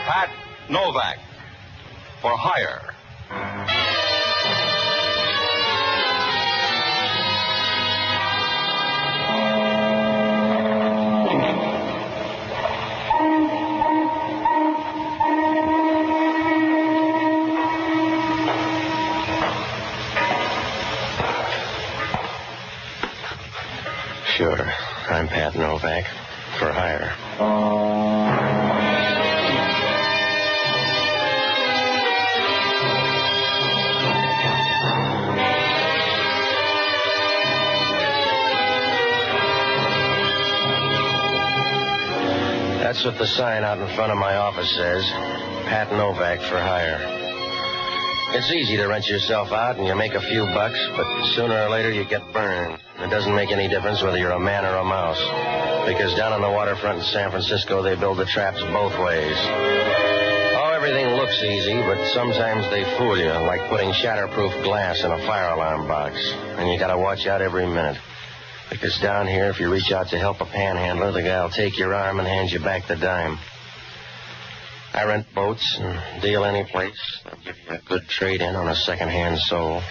Pat Novak for hire. Sure. I'm Pat Novak for hire. That's what the sign out in front of my office says. Pat Novak for hire. It's easy to rent yourself out and you make a few bucks, but sooner or later you get burned. It doesn't make any difference whether you're a man or a mouse. Because down on the waterfront in San Francisco, they build the traps both ways. Oh, everything looks easy, but sometimes they fool you, like putting shatterproof glass in a fire alarm box. And you gotta watch out every minute. Because down here, if you reach out to help a panhandler, the guy'll take your arm and hand you back the dime. I rent boats and deal any place. They'll give you a good trade-in on a second-hand soul.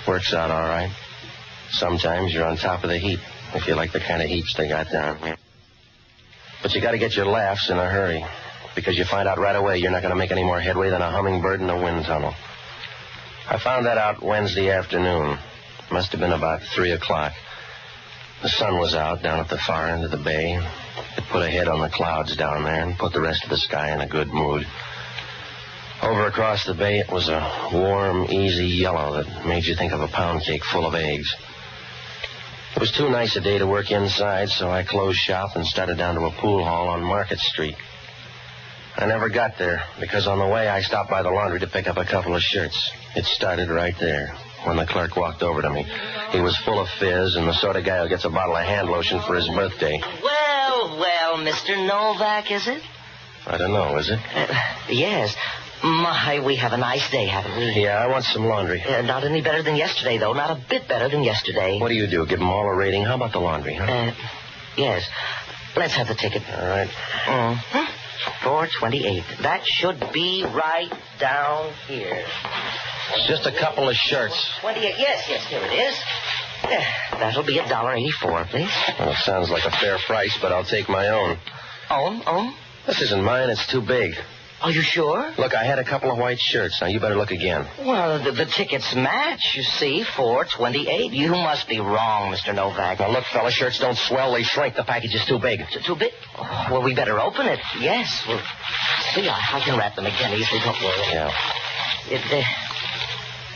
Works out all right. Sometimes you're on top of the heap, if you like the kind of heaps they got down here. But you got to get your laughs in a hurry, because you find out right away you're not going to make any more headway than a hummingbird in a wind tunnel. I found that out Wednesday afternoon. Must have been about 3 o'clock. The sun was out down at the far end of the bay. It put a head on the clouds down there and put the rest of the sky in a good mood. Over across the bay, it was a warm, easy yellow that made you think of a pound cake full of eggs. It was too nice a day to work inside, so I closed shop and started down to a pool hall on Market Street. I never got there, because on the way I stopped by the laundry to pick up a couple of shirts. It started right there, when the clerk walked over to me. He was full of fizz and the sort of guy who gets a bottle of hand lotion for his birthday. Well, Mr. Novak, is it? I don't know, is it? Yes. My, we have a nice day, haven't we? Yeah, I want some laundry. Not any better than yesterday, though. Not a bit better than yesterday. What do you do? Give them all a rating? How about the laundry, huh? Yes. Let's have the ticket. All right. Mm-hmm. $4.28. That should be right down here. It's just a couple of shirts. 28. Yes, here it is. That'll be $1.84, please. Well, it sounds like a fair price, but I'll take my own. Own? This isn't mine. It's too big. Are you sure? Look, I had a couple of white shirts. Now, you better look again. Well, the tickets match, you see. $4.28. You must be wrong, Mr. Novak. Now, look, fella, shirts don't swell. They shrink. The package is too big. Too big? Oh, well, we better open it. Yes. Well, see, I can wrap them again easily. Don't worry. Yeah.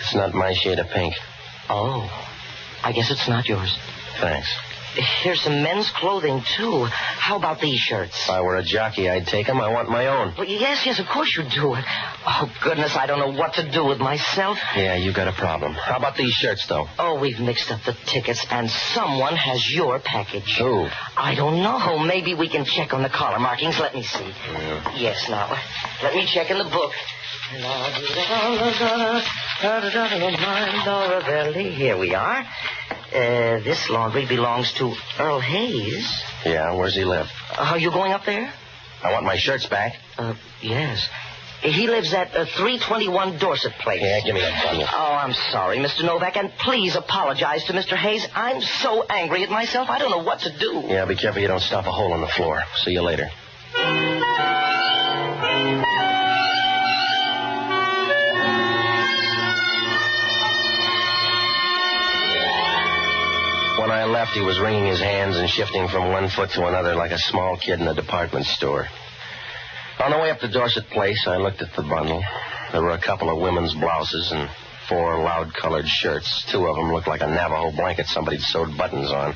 It's not my shade of pink. Oh. I guess it's not yours. Thanks. Here's some men's clothing, too. How about these shirts? If I were a jockey, I'd take them. I want my own. Well, yes, of course you do. Oh, goodness, I don't know what to do with myself. Yeah, you got a problem. How about these shirts, though? Oh, we've mixed up the tickets, and someone has your package. Who? I don't know. Maybe we can check on the collar markings. Let me see. Yeah. Yes, now, let me check in the book. Here we are. This laundry belongs to Earl Hayes. Yeah, where's he live? Are you going up there? I want my shirts back. Yes. He lives at 321 Dorset Place. Yeah, give me that bundle. Oh, I'm sorry, Mr. Novak, and please apologize to Mr. Hayes. I'm so angry at myself, I don't know what to do. Yeah, be careful you don't stop a hole in the floor. See you later. When I left, he was wringing his hands and shifting from one foot to another like a small kid in a department store. On the way up to Dorset Place, I looked at the bundle. There were a couple of women's blouses and 4 loud-colored shirts. 2 of them looked like a Navajo blanket somebody'd sewed buttons on.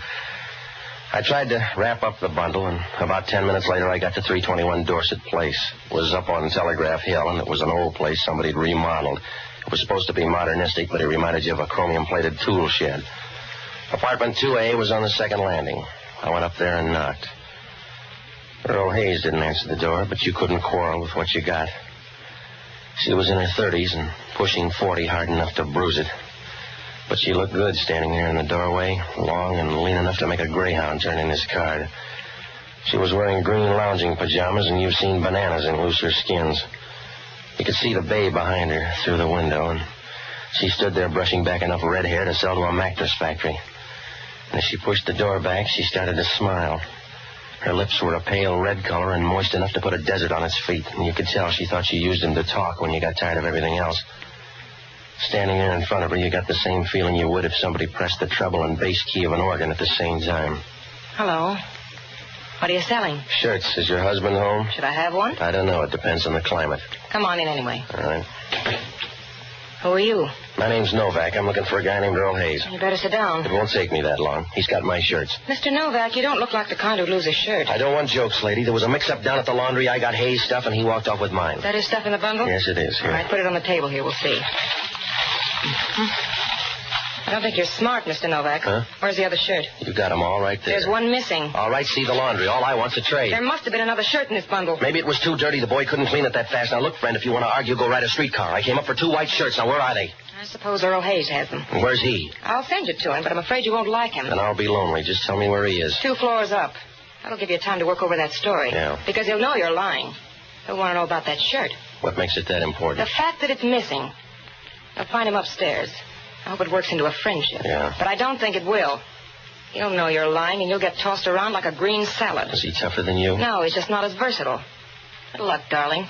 I tried to wrap up the bundle, and about 10 minutes later, I got to 321 Dorset Place. It was up on Telegraph Hill, and it was an old place somebody'd remodeled. It was supposed to be modernistic, but it reminded you of a chromium-plated tool shed. Apartment 2A was on the second landing. I went up there and knocked. Earl Hayes didn't answer the door, but you couldn't quarrel with what you got. She was in her 30s and pushing 40 hard enough to bruise it. But she looked good standing there in the doorway, long and lean enough to make a greyhound turn in his card. She was wearing green lounging pajamas, and you've seen bananas in looser skins. You could see the bay behind her through the window, and she stood there brushing back enough red hair to sell to a mattress factory. And as she pushed the door back, she started to smile. Her lips were a pale red color and moist enough to put a desert on its feet, and you could tell she thought she used them to talk when you got tired of everything else. Standing there in front of her, you got the same feeling you would if somebody pressed the treble and bass key of an organ at the same time. Hello. What are you selling? Shirts. Is your husband home? Should I have one? I don't know. It depends on the climate. Come on in anyway. All right. Who are you? My name's Novak. I'm looking for a guy named Earl Hayes. You better sit down. It won't take me that long. He's got my shirts. Mr. Novak, you don't look like the kind who'd lose a shirt. I don't want jokes, lady. There was a mix-up down at the laundry. I got Hayes' stuff, and he walked off with mine. Is that his stuff in the bundle? Yes, it is. Here. All right, put it on the table here. We'll see. I don't think you're smart, Mr. Novak. Huh? Where's the other shirt? You got them all right there. There's one missing. All right, see the laundry. All I want's a trade. There must have been another shirt in this bundle. Maybe it was too dirty. The boy couldn't clean it that fast. Now, look, friend, if you want to argue, go ride a streetcar. I came up for 2 white shirts. Now, where are they? I suppose Earl Hayes has them. And where's he? I'll send you to him, but I'm afraid you won't like him. Then I'll be lonely. Just tell me where he is. 2 floors up. That'll give you time to work over that story. Yeah. Because he'll know you're lying. He'll want to know about that shirt. What makes it that The important? fact that it's missing. I'll find him upstairs. I hope it works into a friendship. Yeah. But I don't think it will. He'll know you're lying, and you'll get tossed around like a green salad. Is he tougher than you? No, he's just not as versatile. Good luck, darling.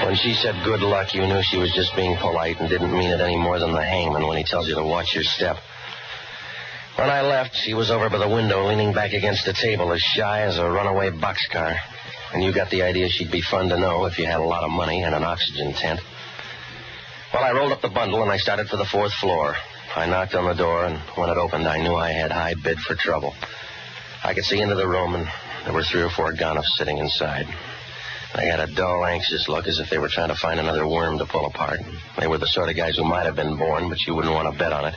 When she said good luck, you knew she was just being polite and didn't mean it any more than the hangman when he tells you to watch your step. When I left, she was over by the window, leaning back against the table, as shy as a runaway boxcar. And you got the idea she'd be fun to know if you had a lot of money and an oxygen tent. Well, I rolled up the bundle, and I started for the 4th floor. I knocked on the door, and when it opened, I knew I had high bid for trouble. I could see into the room, and there were 3 or 4 gonifs sitting inside. They had a dull, anxious look, as if they were trying to find another worm to pull apart. They were the sort of guys who might have been born, but you wouldn't want to bet on it.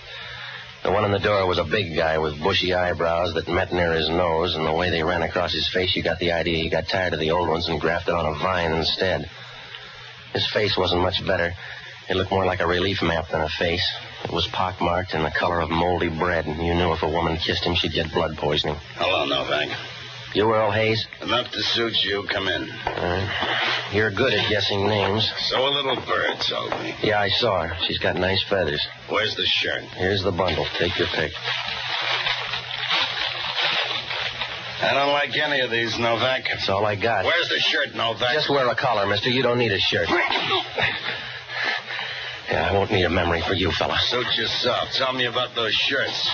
The one in the door was a big guy with bushy eyebrows that met near his nose, and the way they ran across his face, you got the idea he got tired of the old ones and grafted on a vine instead. His face wasn't much better. It looked more like a relief map than a face. It was pockmarked in the color of moldy bread, and you knew if a woman kissed him, she'd get blood poisoning. Hello, Novak. You Earl Hayes? Enough to suit you. Come in. You're good at guessing names. So a little bird told me. Yeah, I saw her. She's got nice feathers. Where's the shirt? Here's the bundle. Take your pick. I don't like any of these, Novak. That's all I got. Where's the shirt, Novak? Just wear a collar, mister. You don't need a shirt. Yeah, I won't need a memory for you, fella. Suit yourself. Tell me about those shirts.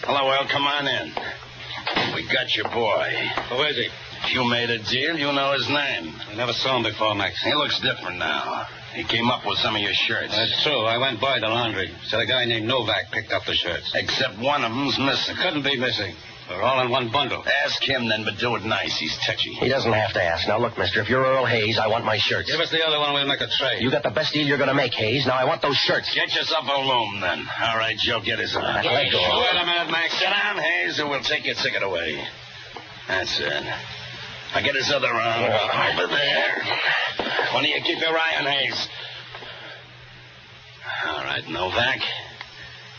Hello, Earl. Come on in. We got your boy. Who is he? You made a deal. You know his name. I never saw him before, Max. He looks different now. He came up with some of your shirts. That's true. I went by the laundry. Said a guy named Novak picked up the shirts. Except one of them's missing. Couldn't be missing. They're all in one bundle. Ask him then, but do it nice. He's touchy. He doesn't have to ask. Now, look, mister, if you're Earl Hayes, I want my shirts. Give us the other one. We'll make a trade. You got the best deal you're going to make, Hayes. Now, I want those shirts. Get yourself a loom, then. All right, Joe, get his on. Let go. Wait a minute, Max. Sit down, Hayes, or we'll take your ticket away. That's it. Now get his other arm over there. Why don't you keep your eye on Hayes? All right, Novak.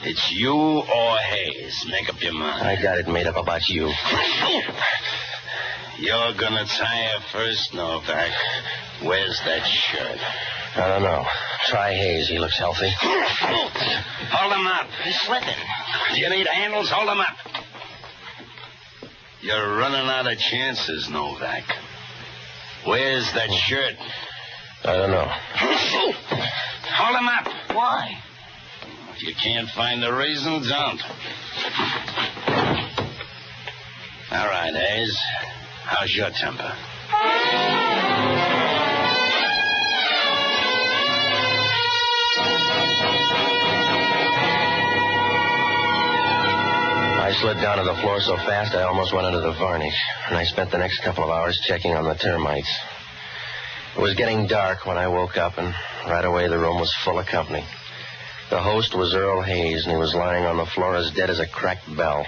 It's you or Hayes. Make up your mind. I got it made up about you. You're gonna tire first, Novak. Where's that shirt? I don't know. Try Hayes. He looks healthy. Hold him up. He's slipping. You need handles? Hold him up. You're running out of chances, Novak. Where's that shirt? I don't know. Hold him up. Why? If you can't find the reason, don't. All right, Hayes. How's your temper? I slid down to the floor so fast I almost went under the varnish, and I spent the next couple of hours checking on the termites. It was getting dark when I woke up, and right away the room was full of company. The host was Earl Hayes, and he was lying on the floor as dead as a cracked bell.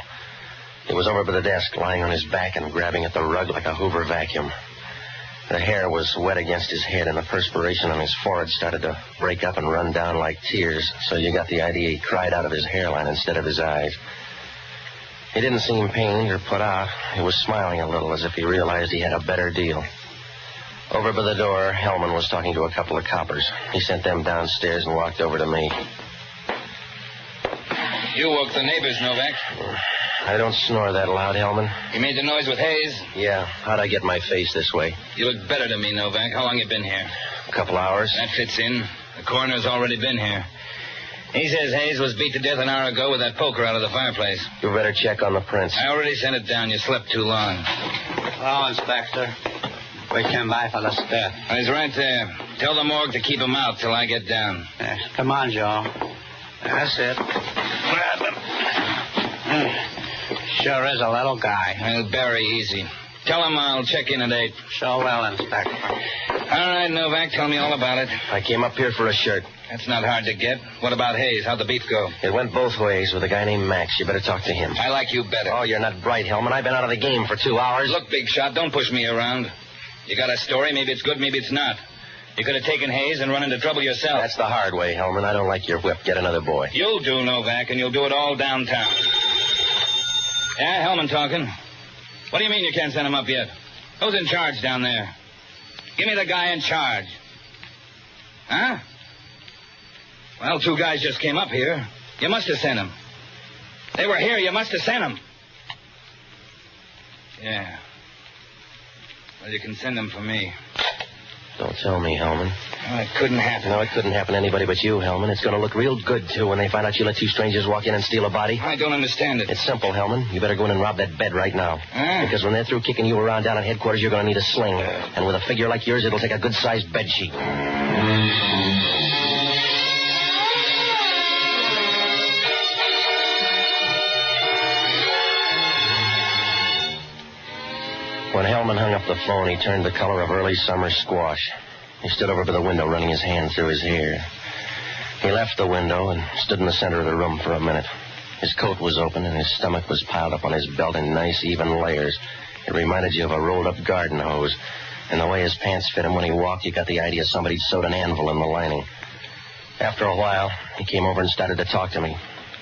He was over by the desk, lying on his back and grabbing at the rug like a Hoover vacuum. The hair was wet against his head, and the perspiration on his forehead started to break up and run down like tears, so you got the idea he cried out of his hairline instead of his eyes. He didn't seem pained or put out. He was smiling a little, as if he realized he had a better deal. Over by the door, Hellman was talking to a couple of coppers. He sent them downstairs and walked over to me. You woke the neighbors, Novak. I don't snore that loud, Hellman. You made the noise with Hayes? Yeah. How'd I get my face this way? You look better to me, Novak. How long you been here? A couple hours. That fits in. The coroner's already been here. He says Hayes was beat to death an hour ago with that poker out of the fireplace. You better check on the prints. I already sent it down. You slept too long. Hello, Inspector. We came by for the death. He's right there. Tell the morgue to keep him out till I get down. Come on, Joe. That's it. Grab him. Sure is a little guy. He'll bury easy. Tell him I'll check in at 8. So well, Inspector. All right, Novak, tell me all about it. I came up here for a shirt. That's not hard to get. What about Hayes? How'd the beef go? It went both ways with a guy named Max. You better talk to him. I like you better. Oh, you're not bright, Hellman. I've been out of the game for 2 hours. Look, big shot, don't push me around. You got a story, maybe it's good, maybe it's not. You could have taken Hayes and run into trouble yourself. That's the hard way, Hellman. I don't like your whip. Get another boy. You'll do, Novak, and you'll do it all downtown. Yeah, Hellman talking. What do you mean you can't send him up yet? Who's in charge down there? Give me the guy in charge. Huh? Well, 2 guys just came up here. You must have sent them. They were here. You must have sent them. Yeah. Well, you can send them for me. Don't tell me, Hellman. Well, it couldn't happen. No, it couldn't happen to anybody but you, Hellman. It's going to look real good, too, when they find out you let 2 strangers walk in and steal a body. I don't understand it. It's simple, Hellman. You better go in and rob that bed right now. Because when they're through kicking you around down at headquarters, you're going to need a sling. And with a figure like yours, it'll take a good-sized bedsheet. When Hellman hung up the phone, he turned the color of early summer squash. He stood over by the window, running his hand through his hair. He left the window and stood in the center of the room for a minute. His coat was open, and his stomach was piled up on his belt in nice, even layers. It reminded you of a rolled-up garden hose. And the way his pants fit him when he walked, you got the idea somebody'd sewed an anvil in the lining. After a while, he came over and started to talk to me.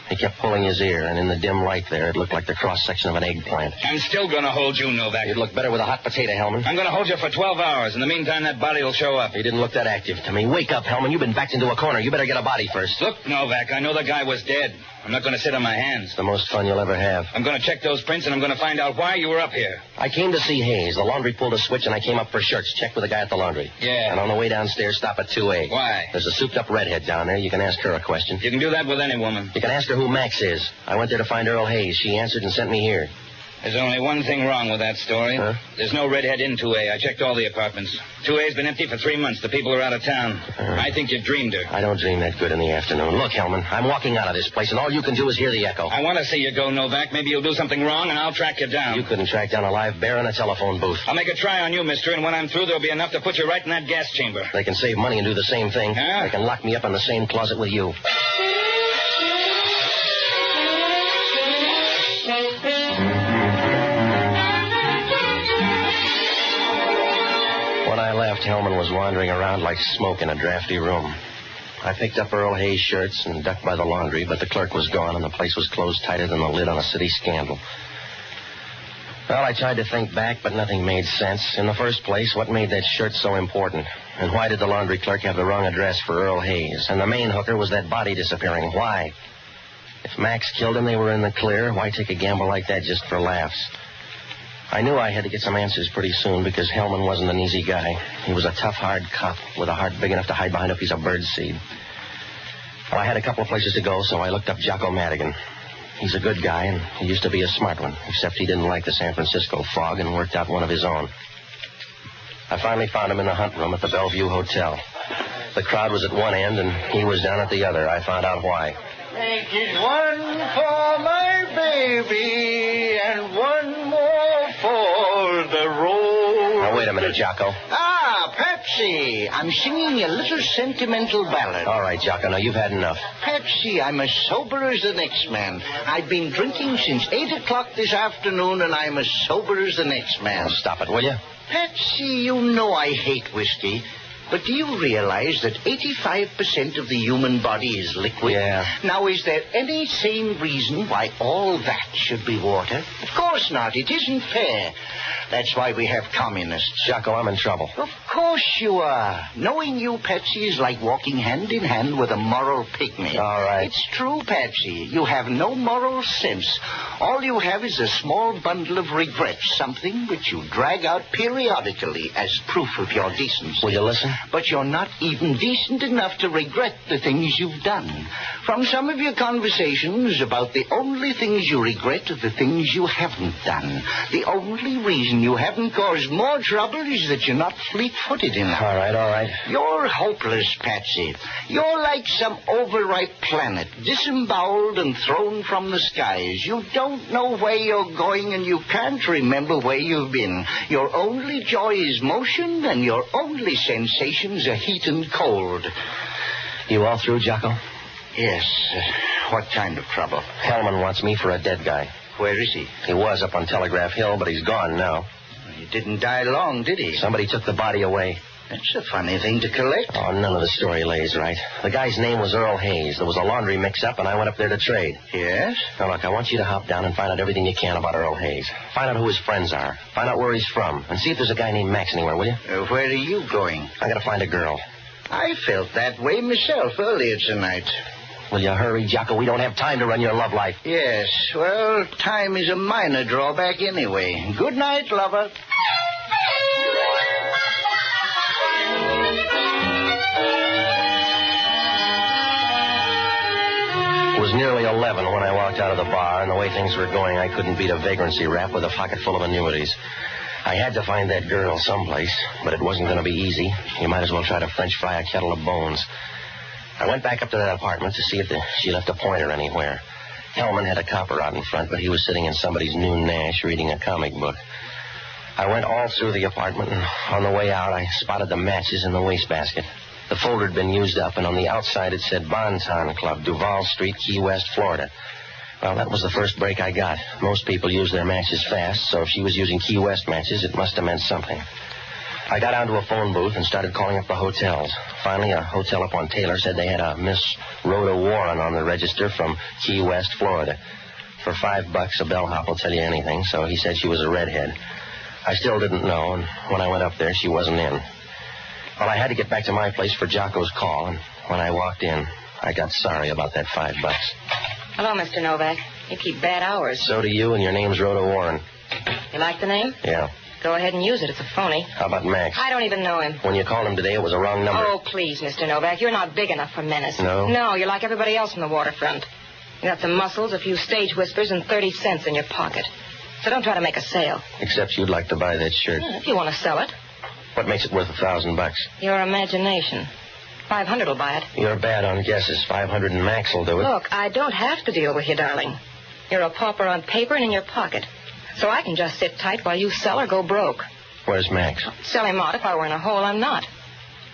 He kept pulling his ear, and in the dim light there, it looked like the cross-section of an eggplant. I'm still going to hold you, Novak. You'd look better with a hot potato, Hellman. I'm going to hold you for 12 hours. In the meantime, that body will show up. He didn't look that active to me. Wake up, Hellman. You've been backed into a corner. You better get a body first. Look, Novak, I know the guy was dead. I'm not going to sit on my hands. It's the most fun you'll ever have. I'm going to check those prints, and I'm going to find out why you were up here. I came to see Hayes. The laundry pulled a switch, and I came up for shirts. Checked with the guy at the laundry. Yeah. And on the way downstairs, stop at 2A. Why? There's a souped-up redhead down there. You can ask her a question. You can do that with any woman. You can ask her who Max is. I went there to find Earl Hayes. She answered and sent me here. There's only one thing wrong with that story. Huh? There's no redhead in 2A. I checked all the apartments. 2A's been empty for 3 months. The people are out of town. I think you dreamed her. I don't dream that good in the afternoon. Look, Hellman, I'm walking out of this place, and all you can do is hear the echo. I want to see you go, Novak. Maybe you'll do something wrong, and I'll track you down. You couldn't track down a live bear in a telephone booth. I'll make a try on you, mister, and when I'm through, there'll be enough to put you right in that gas chamber. They can save money and do the same thing. Huh? They can lock me up in the same closet with you. When I left, Hellman was wandering around like smoke in a drafty room. I picked up Earl Hayes' shirts and ducked by the laundry, but the clerk was gone and the place was closed tighter than the lid on a city scandal. Well, I tried to think back, but nothing made sense. In the first place, what made that shirt so important? And why did the laundry clerk have the wrong address for Earl Hayes? And the main hooker was that body disappearing. Why? If Max killed him, they were in the clear. Why take a gamble like that just for laughs? I knew I had to get some answers pretty soon because Hellman wasn't an easy guy. He was a tough, hard cop with a heart big enough to hide behind a piece of birdseed. Well, I had a couple of places to go, so I looked up Jocko Madigan. He's a good guy, and he used to be a smart one, except he didn't like the San Francisco fog and worked out one of his own. I finally found him in the hunt room at the Bellevue Hotel. The crowd was at one end, and he was down at the other. I found out why. Make it one for my baby and one more for the road. Now, wait a minute, Jocko. Ah, Pepsi. I'm singing a little sentimental ballad. All right, Jocko, now you've had enough. Pepsi, I'm as sober as the next man. I've been drinking since 8 o'clock this afternoon, and I'm as sober as the next man. Now, stop it, will you? Patsy, you know I hate whiskey. But do you realize that 85% of the human body is liquid? Yeah. Now, is there any sane reason why all that should be water? Of course not. It isn't fair. That's why we have communists. Jocko, I'm in trouble. Of course you are. Knowing you, Patsy, is like walking hand in hand with a moral pygmy. All right. It's true, Patsy. You have no moral sense. All you have is a small bundle of regrets, something which you drag out periodically as proof of your decency. Will you listen? But you're not even decent enough to regret the things you've done. From some of your conversations about the only things you regret are the things you haven't done. The only reason you haven't caused more trouble is that you're not fleet-footed enough. All right. You're hopeless, Patsy. You're like some overripe planet, disemboweled and thrown from the skies. You don't know where you're going, and you can't remember where you've been. Your only joy is motion, and your only sensations are heat and cold. You all through, Jocko? Yes. What kind of trouble? Hellman wants me for a dead guy. Where is he? He was up on Telegraph Hill, but he's gone now. He didn't die long, did he? Somebody took the body away. That's a funny thing to collect. Oh, none of the story lays right. The guy's name was Earl Hayes. There was a laundry mix-up, and I went up there to trade. Yes? Now, look, I want you to hop down and find out everything you can about Earl Hayes. Find out who his friends are. Find out where he's from. And see if there's a guy named Max anywhere, will you? Where are you going? I gotta find a girl. I felt that way myself earlier tonight. Will you hurry, Jocko? We don't have time to run your love life. Yes, well, time is a minor drawback anyway. Good night, lover. It was nearly 11 when I walked out of the bar, and the way things were going, I couldn't beat a vagrancy rap with a pocket full of annuities. I had to find that girl someplace, but it wasn't going to be easy. You might as well try to French fry a kettle of bones. I went back up to that apartment to see if she left a pointer anywhere. Hellman had a copper out in front, but he was sitting in somebody's noon Nash reading a comic book. I went all through the apartment, and on the way out, I spotted the matches in the wastebasket. The folder had been used up, and on the outside it said Bonton Club, Duval Street, Key West, Florida. Well, that was the first break I got. Most people use their matches fast, so if she was using Key West matches, it must have meant something. I got onto a phone booth and started calling up the hotels. Finally, a hotel up on Taylor said they had a Miss Rhoda Warren on the register from Key West, Florida. For $5 a bellhop will tell you anything, so he said she was a redhead. I still didn't know, and when I went up there, she wasn't in. Well, I had to get back to my place for Jocko's call, and when I walked in, I got sorry about that $5. Hello, Mr. Novak. You keep bad hours. So do you, and your name's Rhoda Warren. You like the name? Yeah. Go ahead and use it. It's a phony. How about Max? I don't even know him. When you called him today, it was a wrong number. Oh, please, Mr. Novak. You're not big enough for menace. No? No, you're like everybody else on the waterfront. You got some muscles, a few stage whispers, and 30 cents in your pocket. So don't try to make a sale. Except you'd like to buy that shirt. Yeah, if you want to sell it. What makes it worth $1,000? Your imagination. 500 will buy it. You're bad on guesses. 500 and Max will do it. Look, I don't have to deal with you, darling. You're a pauper on paper and in your pocket. So I can just sit tight while you sell or go broke. Where's Max? Sell him out. If I were in a hole, I'm not.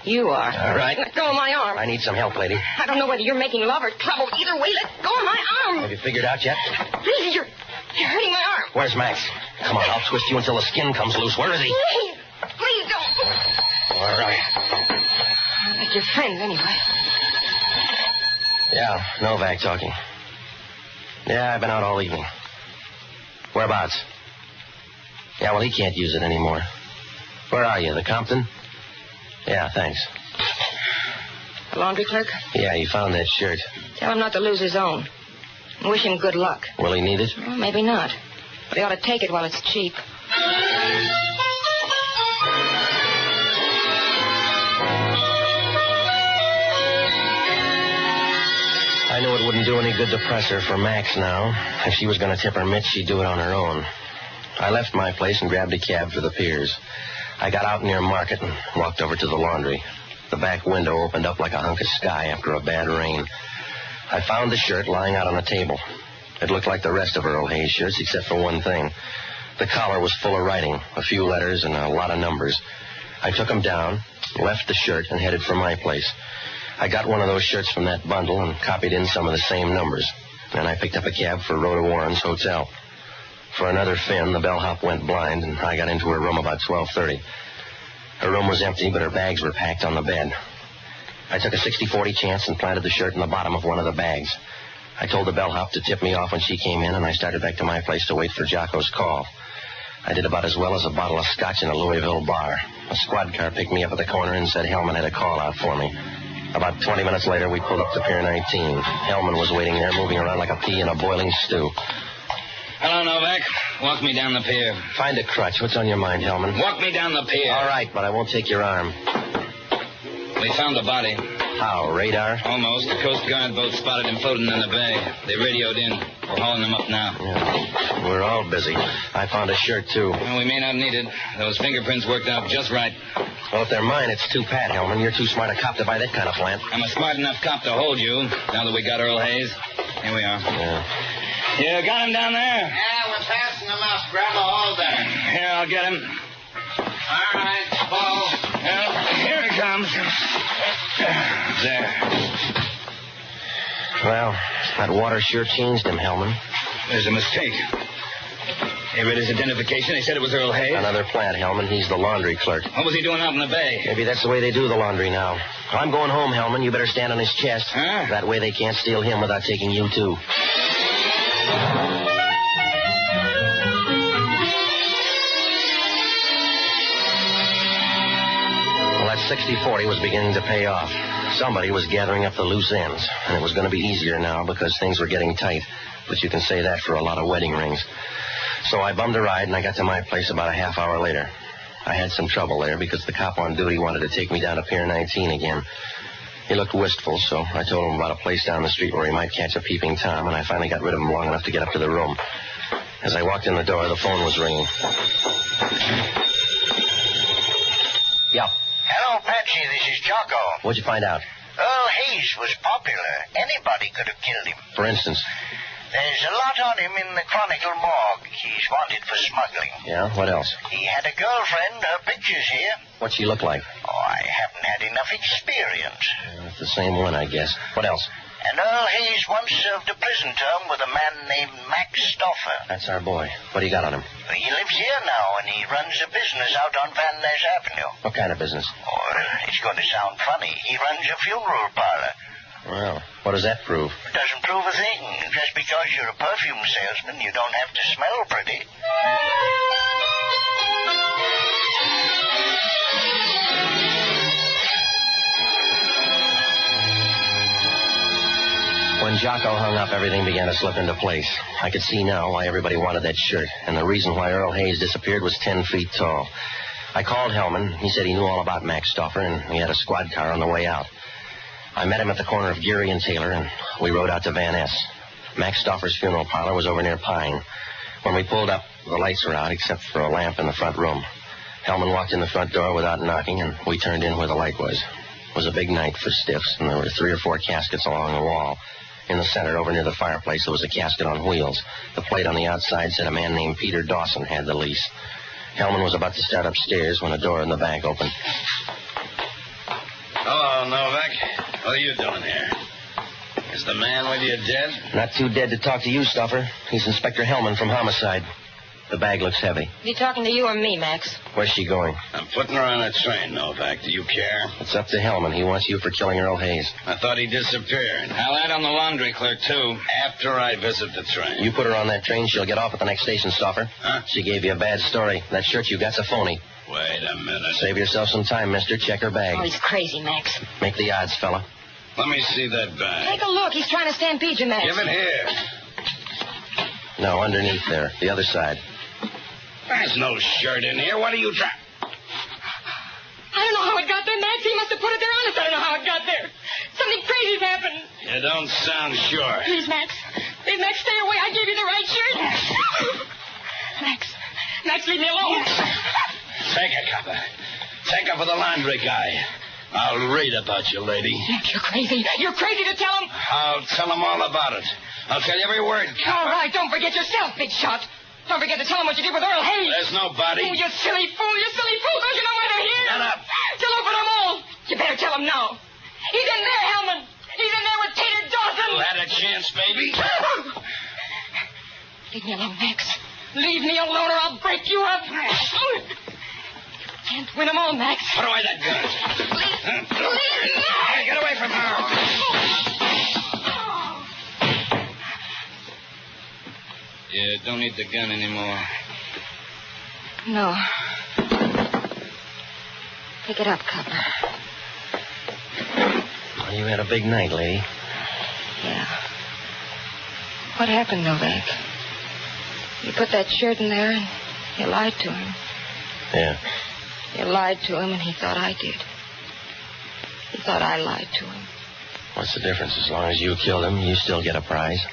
You are. All right. Let go of my arm. I need some help, lady. I don't know whether you're making love or trouble. Either way, let go of my arm. Have you figured out yet? Please, you're hurting my arm. Where's Max? Come on, I'll twist you until the skin comes loose. Where is he? Please don't. All right. Like your friends, anyway. Yeah, Novak talking. Yeah, I've been out all evening. Whereabouts? Yeah, well, he can't use it anymore. Where are you, the Compton? Yeah, thanks. The laundry clerk? Yeah, he found that shirt. Tell him not to lose his own. And wish him good luck. Will he need it? Well, maybe not. But he ought to take it while it's cheap. I knew it wouldn't do any good to press her for Max now. If she was going to tip her mitts, she'd do it on her own. I left my place and grabbed a cab for the piers. I got out near Market and walked over to the laundry. The back window opened up like a hunk of sky after a bad rain. I found the shirt lying out on the table. It looked like the rest of Earl Hayes' shirts, except for one thing. The collar was full of writing, a few letters and a lot of numbers. I took them down, left the shirt, and headed for my place. I got one of those shirts from that bundle and copied in some of the same numbers. Then I picked up a cab for Rhoda Warren's hotel. For another fin, the bellhop went blind, and I got into her room about 12:30. Her room was empty, but her bags were packed on the bed. I took a 60-40 chance and planted the shirt in the bottom of one of the bags. I told the bellhop to tip me off when she came in, and I started back to my place to wait for Jocko's call. I did about as well as a bottle of scotch in a Louisville bar. A squad car picked me up at the corner and said Hellman had a call out for me. About 20 minutes later, we pulled up to Pier 19. Hellman was waiting there, moving around like a pea in a boiling stew. Hello, Novak. Walk me down the pier. Find a crutch. What's on your mind, Hellman? Walk me down the pier. All right, but I won't take your arm. We found the body. How, radar? Almost. The Coast Guard boat spotted him floating in the bay. They radioed in. We're hauling him up now. Yeah. We're all busy. I found a shirt, too. Well, we may not need it. Those fingerprints worked out just right. Well, if they're mine, it's too pat, Hellman. You're too smart a cop to buy that kind of plant. I'm a smart enough cop to hold you, now that we got Earl Hayes. Here we are. Yeah. You got him down there? Yeah, we're passing him up. Grab a hold there. Here, I'll get him. All right, Paul. Well, here he comes. There. Well, that water sure changed him, Hellman. There's a mistake. They read his identification. They said it was Earl Hayes. Another plant, Hellman. He's the laundry clerk. What was he doing out in the bay? Maybe that's the way they do the laundry now. I'm going home, Hellman. You better stand on his chest. Huh? That way they can't steal him without taking you, too. Well, that 60-40 was beginning to pay off. Somebody was gathering up the loose ends, and it was going to be easier now because things were getting tight. But you can say that for a lot of wedding rings. So I bummed a ride, and I got to my place about a half hour later. I had some trouble there because the cop on duty wanted to take me down to Pier 19 again. He looked wistful, so I told him about a place down the street where he might catch a peeping Tom, and I finally got rid of him long enough to get up to the room. As I walked in the door, the phone was ringing. Yeah. Hello, Patsy. This is Jocko. What'd you find out? Earl Hayes was popular. Anybody could have killed him. For instance? There's a lot on him in the Chronicle morgue. He's wanted for smuggling. Yeah? What else? He had a girlfriend. Her picture's here. What'd she look like? Oh, I haven't had enough experience. It's the same one, I guess. What else? And Earl Hayes once served a prison term with a man named Max Stoffer. That's our boy. What do you got on him? He lives here now, and he runs a business out on Van Ness Avenue. What kind of business? Oh, it's going to sound funny. He runs a funeral parlor. Well, what does that prove? It doesn't prove a thing. Just because you're a perfume salesman, you don't have to smell pretty. When Jocko hung up, everything began to slip into place. I could see now why everybody wanted that shirt, and the reason why Earl Hayes disappeared was 10 feet tall. I called Hellman. He said he knew all about Max Stoffer, and he had a squad car on the way out. I met him at the corner of Geary and Taylor, and we rode out to Van Ness. Max Stoffer's funeral parlor was over near Pine. When we pulled up, the lights were out except for a lamp in the front room. Hellman walked in the front door without knocking, and we turned in where the light was. It was a big night for stiffs, and there were 3 or 4 caskets along the wall. In the center, over near the fireplace, there was a casket on wheels. The plate on the outside said a man named Peter Dawson had the lease. Hellman was about to start upstairs when a door in the back opened. Hello, Novak. What are you doing here? Is the man with you dead? Not too dead to talk to you, Stoffer. He's Inspector Hellman from Homicide. The bag looks heavy. Is he talking to you or me, Max? Where's she going? I'm putting her on a train, Novak. Do you care? It's up to Hellman. He wants you for killing Earl Hayes. I thought he disappeared. I'll add on the laundry clerk, too. After I visit the train. You put her on that train, she'll get off at the next station, Stoffer. Huh? She gave you a bad story. That shirt you got's a phony. Wait a minute. Save yourself some time, mister. Check her bag. Oh, he's crazy, Max. Make the odds, fella. Let me see that bag. Take a look. He's trying to stampede you, Max. Give it here. No, underneath there. The other side. There's no shirt in here. What are you trying? I don't know how it got there, Max. He must have put it there honest. I don't know how it got there. Something crazy's happened. You don't sound sure. Please, Max. Please, Max, stay away. I gave you the right shirt. Max, leave me alone. Take her, copper. Take her for the laundry guy. I'll read about you, lady. Max, you're crazy. You're crazy to tell him. I'll tell him all about it. I'll tell you every word, copper. All right, don't forget yourself, big shot. Don't forget to tell him what you did with Earl Hayes. There's no body. Oh, you silly fool. You silly fool. Don't you know why they're here? Shut up. Tell over them all. You better tell him now. He's in there, Hellman. He's in there with Tater Dawson. You had a chance, baby. Leave me alone, Max. Leave me alone or I'll break you up. You can't win them all, Max. Put away that gun. Leave. Get away from her. You don't need the gun anymore. No. Pick it up, Cutler. Well, you had a big night, lady. Yeah. What happened, Novak? You put that shirt in there and you lied to him. Yeah. You lied to him and he thought I did. He thought I lied to him. What's the difference? As long as you killed him, you still get a prize.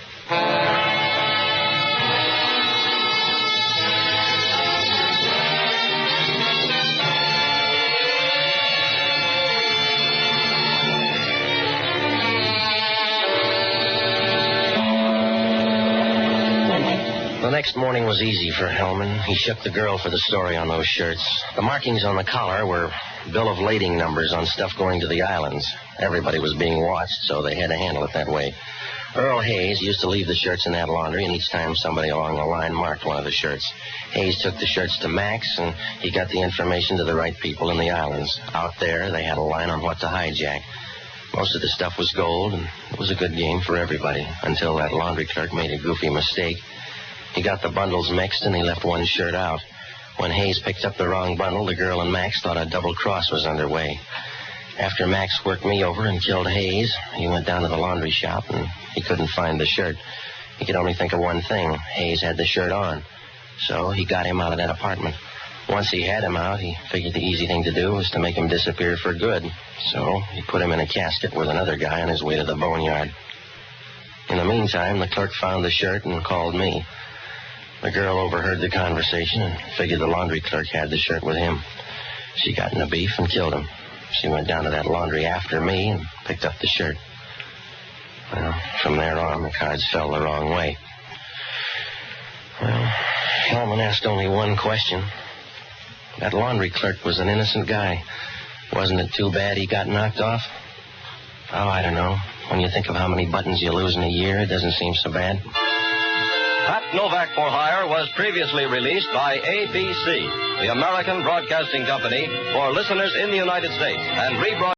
The next morning was easy for Hellman. He shook the girl for the story on those shirts. The markings on the collar were bill of lading numbers on stuff going to the islands. Everybody was being watched, so they had to handle it that way. Earl Hayes used to leave the shirts in that laundry, and each time somebody along the line marked one of the shirts. Hayes took the shirts to Max, and he got the information to the right people in the islands. Out there, they had a line on what to hijack. Most of the stuff was gold, and it was a good game for everybody, until that laundry clerk made a goofy mistake. He got the bundles mixed, and he left one shirt out. When Hayes picked up the wrong bundle, the girl and Max thought a double cross was underway. After Max worked me over and killed Hayes, he went down to the laundry shop, and he couldn't find the shirt. He could only think of one thing. Hayes had the shirt on. So he got him out of that apartment. Once he had him out, he figured the easy thing to do was to make him disappear for good. So he put him in a casket with another guy on his way to the boneyard. In the meantime, the clerk found the shirt and called me. The girl overheard the conversation and figured the laundry clerk had the shirt with him. She got in a beef and killed him. She went down to that laundry after me and picked up the shirt. Well, from there on, the cards fell the wrong way. Well, Hellman asked only one question. That laundry clerk was an innocent guy. Wasn't it too bad he got knocked off? Oh, I don't know. When you think of how many buttons you lose in a year, it doesn't seem so bad. Pat Novak for Hire was previously released by ABC, the American Broadcasting Company, for listeners in the United States, and rebroadcast